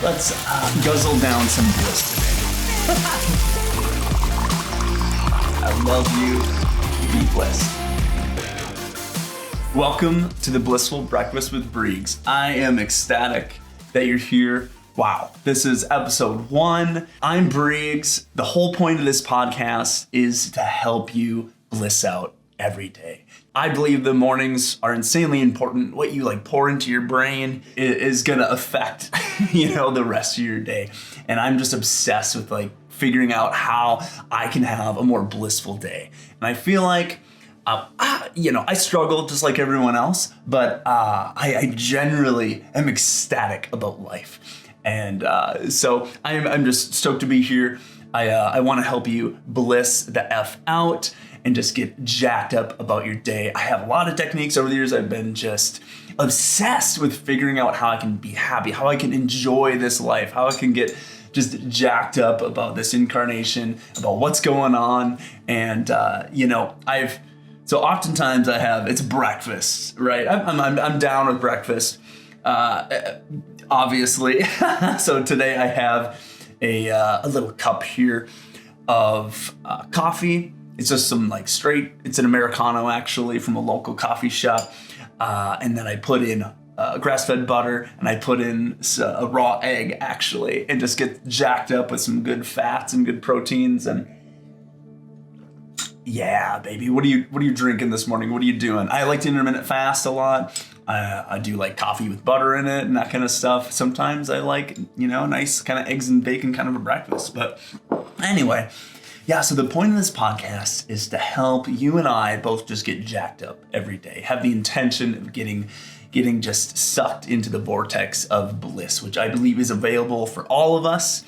Let's guzzle down some bliss today. I love you. Be blessed. Welcome to the Blissful Breakfast with Breegs. I am ecstatic that you're here. Wow, this is episode 1. I'm Breegs. The whole point of this podcast is to help you bliss out every day. I believe the mornings are insanely important. What you pour into your brain is gonna affect, the rest of your day. And I'm just obsessed with figuring out how I can have a more blissful day. And I feel like, I struggle just like everyone else, but I generally am ecstatic about life. And so I'm just stoked to be here. I want to help you bliss the F out and just get jacked up about your day. I have a lot of techniques over the years. I've been just obsessed with figuring out how I can be happy, how I can enjoy this life, how I can get just jacked up about this incarnation, about what's going on. And, so oftentimes it's breakfast, right? I'm down with breakfast, obviously. So today I have a little cup here of coffee. It's just some it's an Americano actually from a local coffee shop. And then I put in grass-fed butter and I put in a raw egg actually, and just get jacked up with some good fats and good proteins. And yeah, baby, what are you drinking this morning? What are you doing? I like to intermittent fast a lot. I do coffee with butter in it and that kind of stuff. Sometimes I nice kind of eggs and bacon kind of a breakfast. But anyway, yeah, so the point of this podcast is to help you and I both just get jacked up every day, have the intention of getting just sucked into the vortex of bliss, which I believe is available for all of us.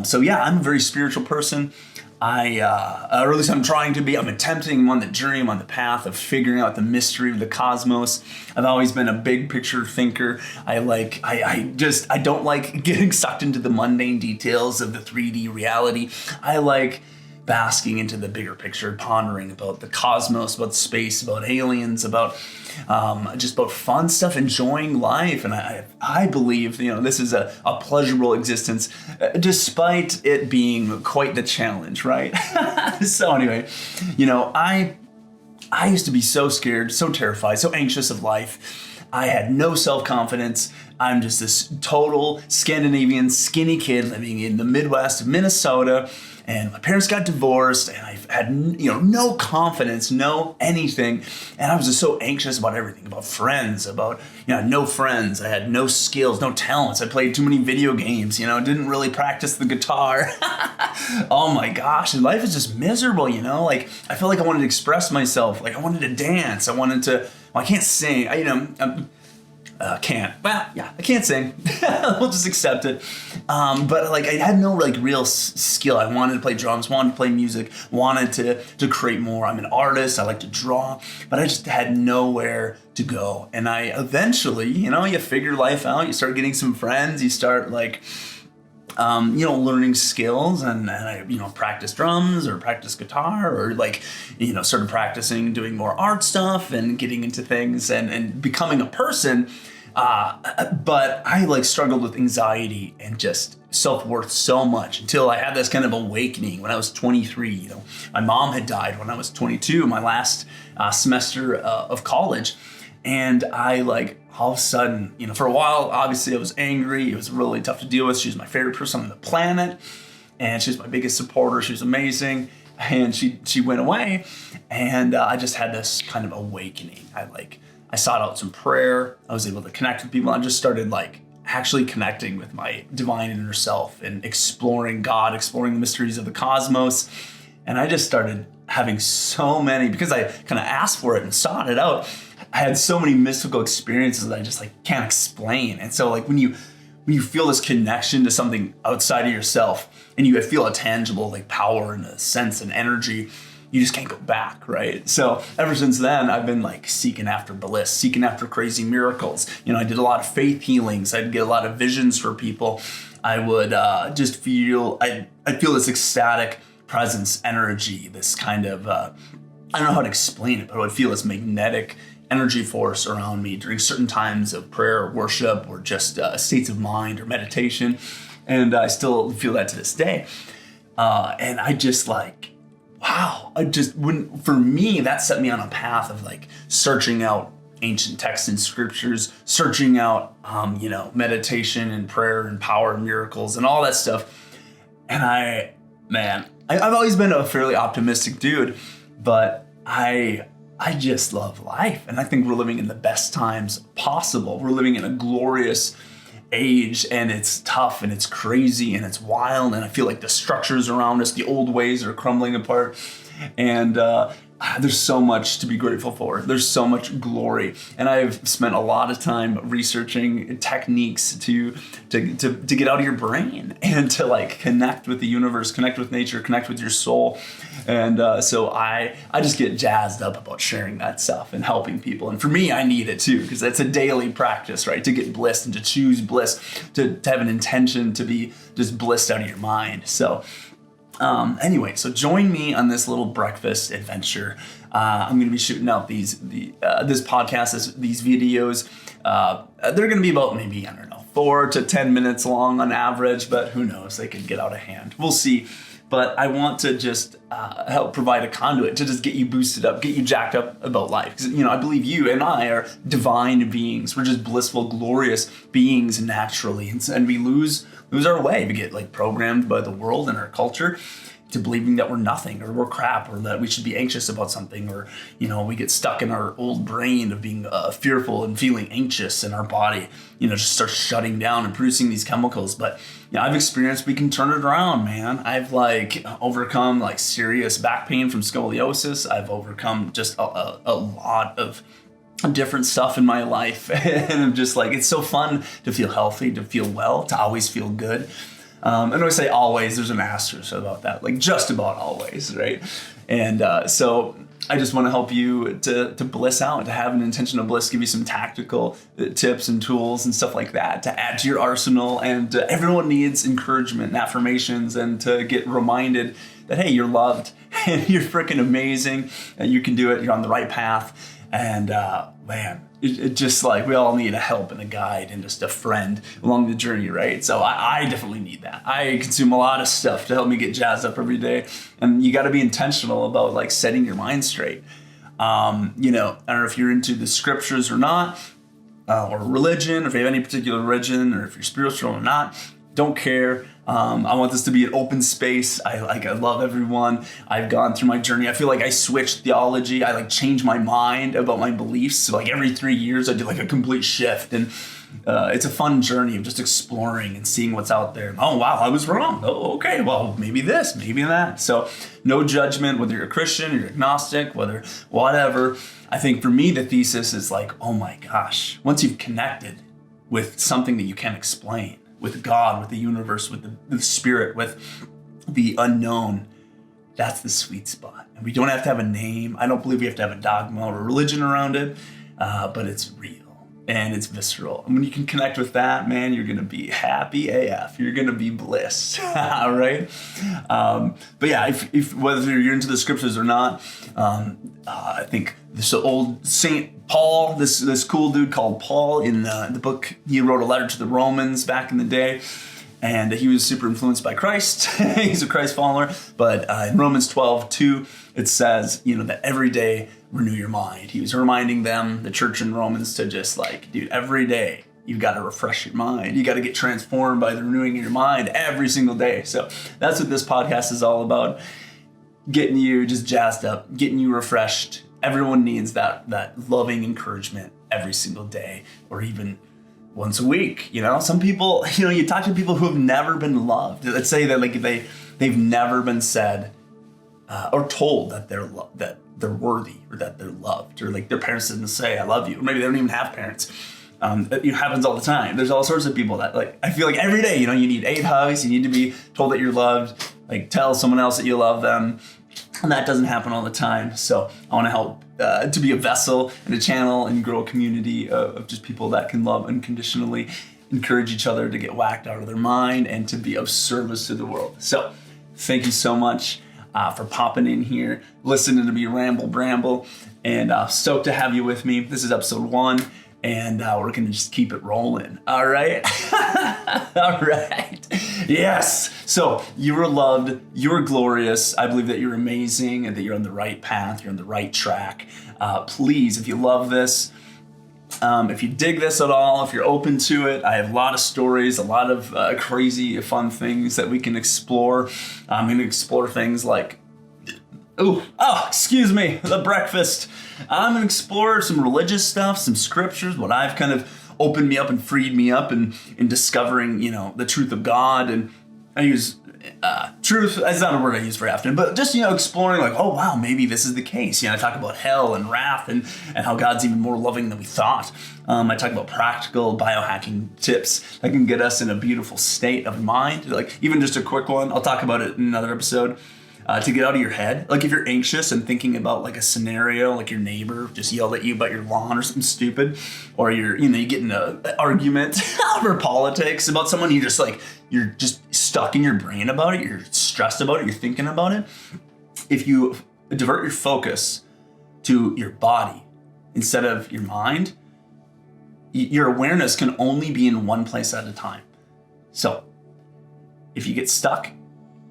So yeah, I'm a very spiritual person. Or at least I'm trying to be. I'm attempting. I'm on the journey. I'm on the path of figuring out the mystery of the cosmos. I've always been a big picture thinker. I don't like getting sucked into the mundane details of the 3D reality. I like basking into the bigger picture, pondering about the cosmos, about space, about aliens, about just about fun stuff, enjoying life. And I believe, this is a pleasurable existence, despite it being quite the challenge, right? So anyway, I used to be so scared, so terrified, so anxious of life. I had no self-confidence. I'm just this total Scandinavian skinny kid living in the Midwest of Minnesota. And my parents got divorced and I had, no confidence, no anything. And I was just so anxious about everything, about friends, about, no friends. I had no skills, no talents. I played too many video games, didn't really practice the guitar. Oh my gosh. And life is just miserable, I felt like I wanted to express myself. I wanted to dance. I wanted to, I can't sing. I can't sing. We'll just accept it. But I had no real skill. I wanted to play drums, wanted to play music, wanted to create more. I'm an artist. I like to draw, but I just had nowhere to go. And I eventually, you figure life out. You start getting some friends. You start learning skills, and I, practice drums or practice guitar or started practicing doing more art stuff and getting into things and becoming a person. But I struggled with anxiety and just self-worth so much until I had this kind of awakening when I was 23. My mom had died when I was 22, my last semester of college. And I all of a sudden, for a while, obviously I was angry. It was really tough to deal with. She was my favorite person on the planet and she was my biggest supporter. She was amazing. And she went away and I just had this kind of awakening. I sought out some prayer. I was able to connect with people. I just started actually connecting with my divine inner self and exploring God, exploring the mysteries of the cosmos. And I just started having so many, because I kind of asked for it and sought it out. I had so many mystical experiences that I just can't explain. And so when you feel this connection to something outside of yourself and you feel a tangible power and a sense and energy, you just can't go back, right? So ever since then, I've been seeking after bliss, seeking after crazy miracles. I did a lot of faith healings. I'd get a lot of visions for people. I would just feel, I'd feel this ecstatic presence, energy, this kind of, I don't know how to explain it, but I would feel this magnetic energy force around me during certain times of prayer or worship or just states of mind or meditation. And I still feel that to this day. And I just like, wow, for me, that set me on a path of like searching out ancient texts and scriptures, searching out, meditation and prayer and power and miracles and all that stuff. And I've always been a fairly optimistic dude, but I just love life. And I think we're living in the best times possible. We're living in a glorious age, and it's tough and it's crazy and it's wild. And I feel like the structures around us, the old ways are crumbling apart. And there's so much to be grateful for. There's so much glory. And I've spent a lot of time researching techniques to get out of your brain and to like connect with the universe, connect with nature, connect with your soul. And so I just get jazzed up about sharing that stuff and helping people. And for me, I need it too, because it's a daily practice, right? To get blissed and to choose bliss, to have an intention to be just blissed out of your mind. So anyway, so join me on this little breakfast adventure. I'm going to be shooting out this podcast, these videos. They're going to be about maybe, 4 to 10 minutes long on average, but who knows, they could get out of hand. We'll see. But I want to just help provide a conduit to just get you boosted up, get you jacked up about life. Because, I believe you and I are divine beings. We're just blissful, glorious beings naturally. And we lose our way. We get like programmed by the world and our culture to believing that we're nothing or we're crap or that we should be anxious about something, or, we get stuck in our old brain of being fearful and feeling anxious, and our body, just starts shutting down and producing these chemicals. But I've experienced we can turn it around, man. I've like overcome like serious back pain from scoliosis. I've overcome just a lot of different stuff in my life. And I'm just like, it's so fun to feel healthy, to feel well, to always feel good. And when I say always, there's an asterisk about that, like just about always, right? And so I just want to help you to bliss out, to have an intention of bliss, give you some tactical tips and tools and stuff like that to add to your arsenal. And everyone needs encouragement and affirmations, and to get reminded that, hey, you're loved and you're freaking amazing and you can do it. You're on the right path. And man, it just like we all need a help and a guide and just a friend along the journey, right? So I definitely need that. I consume a lot of stuff to help me get jazzed up every day. And you got to be intentional about like setting your mind straight. I don't know if you're into the scriptures or not, or religion, or if you have any particular religion, or if you're spiritual or not. Don't care. I want this to be an open space. I love everyone. I've gone through my journey. I feel like I switched theology. I changed my mind about my beliefs. So every 3 years I do a complete shift. And it's a fun journey of just exploring and seeing what's out there. Oh, wow, I was wrong. Oh, okay. Well, maybe this, maybe that. So no judgment, whether you're a Christian, you're agnostic, whether whatever. I think for me, the thesis is oh my gosh, once you've connected with something that you can't explain, with God, with the universe, with the spirit, with the unknown, that's the sweet spot. And we don't have to have a name. I don't believe we have to have a dogma or a religion around it, but it's real and it's visceral. And when you can connect with that, man, you're going to be happy AF. You're going to be blissed, right? But yeah, if whether you're into the scriptures or not, I think this old Saint Paul, this cool dude called Paul, in the book, he wrote a letter to the Romans back in the day, and he was super influenced by Christ. He's a Christ follower. But in Romans 12:2, it says, that every day renew your mind. He was reminding them, the church in Romans, to just dude, every day you've got to refresh your mind. You got to get transformed by the renewing of your mind every single day. So that's what this podcast is all about. Getting you just jazzed up, getting you refreshed. Everyone needs that loving encouragement every single day, or even once a week. Some people, you talk to people who have never been loved. Let's say that they've never been said or told that they're worthy, or that they're loved, or their parents didn't say I love you, or maybe they don't even have parents. It happens all the time. There's all sorts of people that I feel every day, you need 8 hugs, you need to be told that you're loved, tell someone else that you love them. And that doesn't happen all the time. So I want to help to be a vessel and a channel and grow a community of just people that can love unconditionally, encourage each other to get whacked out of their mind, and to be of service to the world. So thank you so much. for popping in here, listening to me ramble bramble, and stoked to have you with me. This is episode 1, and we're gonna just keep it rolling. All right. All right. Yes. So you are loved. You are glorious. I believe that you're amazing and that you're on the right path. You're on the right track. Please, if you love this, if you dig this at all, if you're open to it, I have a lot of stories, a lot of crazy, fun things that we can explore. I'm going to explore things like, excuse me, the breakfast. I'm going to explore some religious stuff, some scriptures, what I've kind of opened me up and freed me up in discovering, the truth of God. And I use truth, that's not a word I use very often, but just, exploring like, oh, wow, maybe this is the case. I talk about hell and wrath and how God's even more loving than we thought. I talk about practical biohacking tips that can get us in a beautiful state of mind. Like even just a quick one, I'll talk about it in another episode. To get out of your head. Like if you're anxious and thinking about like a scenario, like your neighbor just yelled at you about your lawn or something stupid, or you get in an argument over politics about someone, you're just stuck in your brain about it, you're stressed about it, you're thinking about it. If you divert your focus to your body instead of your mind, your awareness can only be in one place at a time. So if you get stuck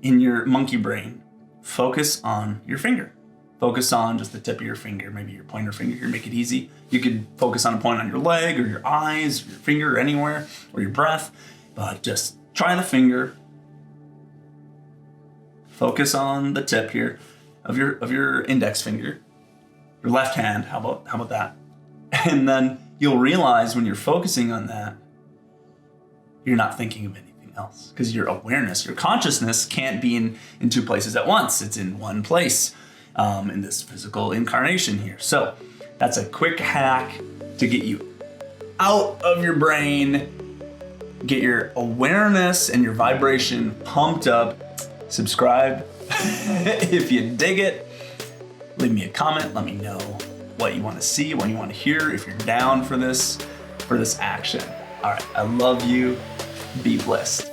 in your monkey brain, focus on your finger. Focus on just the tip of your finger, maybe your pointer finger here, make it easy. You could focus on a point on your leg or your eyes, your finger, or anywhere, or your breath, but just try the finger. Focus on the tip here of your index finger, your left hand. How about that? And then you'll realize when you're focusing on that, you're not thinking of anything else, because your awareness, your consciousness can't be in two places at once. It's in one place in this physical incarnation here. So that's a quick hack to get you out of your brain, get your awareness and your vibration pumped up. Subscribe if you dig it. Leave me a comment. Let me know what you want to see, what you want to hear, if you're down for this action. All right, I love you. Be blessed.